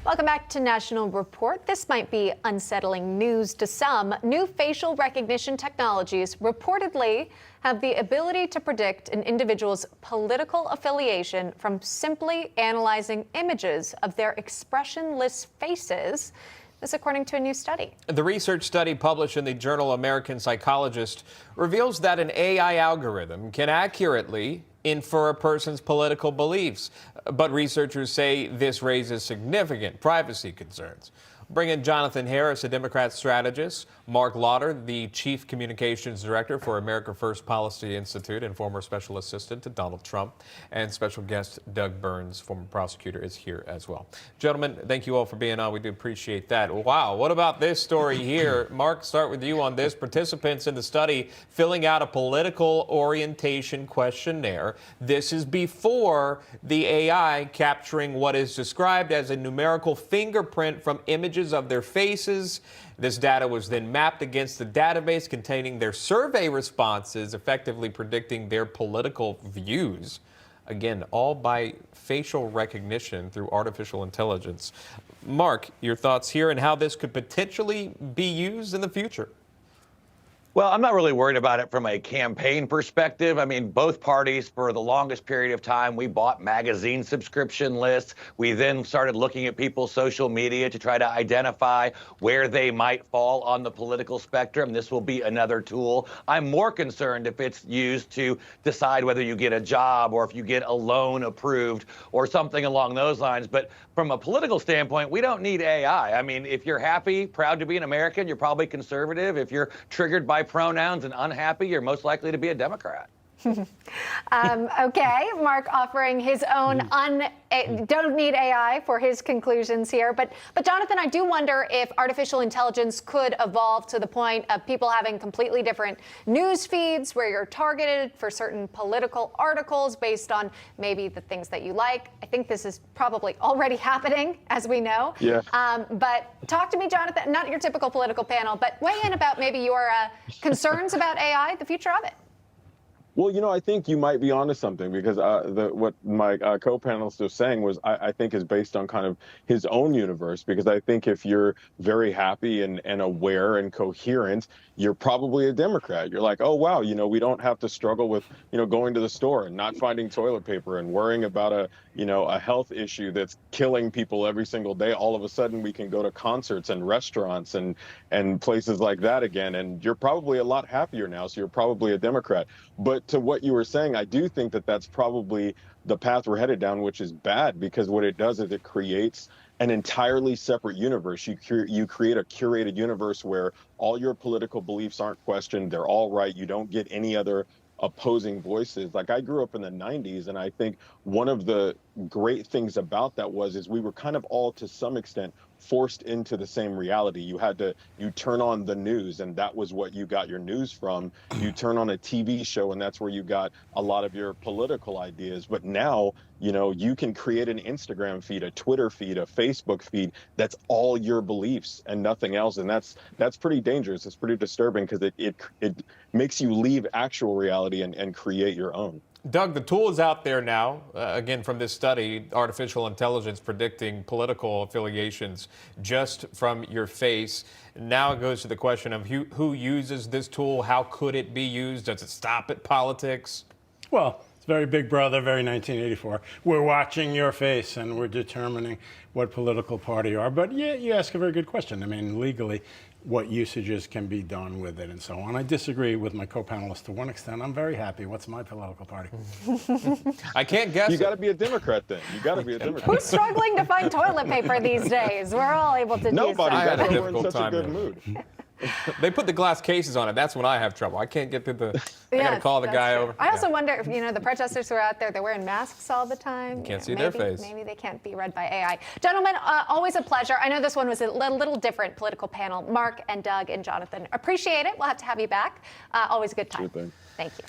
Welcome back to National Report. This might be unsettling news to some. New facial recognition technologies reportedly have the ability to predict an individual's political affiliation from simply analyzing images of their expressionless faces. This according to a new study. The research study published in the journal American Psychologist reveals that an AI algorithm can accurately infer a person's political beliefs. But researchers say this raises significant privacy concerns. Bring in Jonathan Harris, a Democrat strategist, Marc Lauder, the Chief Communications Director for America First Policy Institute and former special assistant to Donald Trump, and special guest Doug Burns, former prosecutor, is here as well. Gentlemen, thank you all for being on. We do appreciate that. Wow, what about this story here? Marc, start with you on this. Participants in the study filling out a political orientation questionnaire. This is before the AI capturing what is described as a numerical fingerprint from images of their faces. This data was then mapped against the database containing their survey responses, effectively predicting their political views. Again, all by facial recognition through artificial intelligence. Marc, your thoughts here and how this could potentially be used in the future? Well, I'm not really worried about it from a campaign perspective. I mean, both parties, for the longest period of time, we bought magazine subscription lists. We then started looking at people's social media to try to identify where they might fall on the political spectrum. This will be another tool. I'm more concerned if it's used to decide whether you get a job or if you get a loan approved or something along those lines. But from a political standpoint, we don't need AI. I mean, if you're happy, proud to be an American, you're probably conservative. If you're triggered by pronouns and unhappy, you're most likely to be a Democrat. Okay, Marc offering his own don't need AI for his conclusions here. But Jonathan, I do wonder if artificial intelligence could evolve to the point of people having completely different news feeds where you're targeted for certain political articles based on maybe the things that you like. I think this is probably already happening, as we know. Yeah. But talk to me, Jonathan, not your typical political panel, but weigh in about maybe your concerns about AI, the future of it. Well, you know, I think you might be onto something because what my co-panelist was saying was, I think, is based on kind of his own universe. Because I think if you're very happy and aware and coherent, you're probably a Democrat. You're like, oh, wow, you know, we don't have to struggle with, you know, going to the store and not finding toilet paper and worrying about a health issue that's killing people every single day. All of a sudden, we can go to concerts and restaurants and places like that again. And you're probably a lot happier now. So you're probably a Democrat. But to what you were saying, I do think that that's probably the path we're headed down, which is bad, because what it does is it creates an entirely separate universe. You create a curated universe where all your political beliefs aren't questioned. They're all right. You don't get any other opposing voices. Like, I grew up in the 90s, and I think one of the great things about that is we were kind of all, to some extent, forced into the same reality. You turn on the news, and that was what you got your news from. You turn on a TV show, and that's where you got a lot of your political ideas. But now, you know, you can create an Instagram feed, a Twitter feed, a Facebook feed that's all your beliefs and nothing else. And that's pretty dangerous. It's pretty disturbing because it makes you leave actual reality and create your own. Doug, the tool is out there now, again, from this study, artificial intelligence predicting political affiliations just from your face. Now it goes to the question of who uses this tool. How could it be used? Does it stop at politics? Well, it's very Big Brother, very 1984. We're watching your face and we're determining what political party you are. But yeah, you ask a very good question. I mean, legally, what usages can be done with it and so on. I disagree with my co-panelist to one extent. I'm very happy. What's my political party? I can't guess. You got to be a Democrat then. You got to be a Democrat. Who's struggling to find toilet paper these days? We're all able to Nobody. do so. That's why we're in such a good mood. They put the glass cases on it. That's when I have trouble. I can't get through the. I got to call the guy over. I also wonder if, you know, the protesters who are out there, they're wearing masks all the time. Can't see their face. Maybe they can't be read by AI. Gentlemen, always a pleasure. I know this one was a little different political panel. Marc and Doug and Jonathan, appreciate it. We'll have to have you back. Always a good time. Sure thing. Thank you.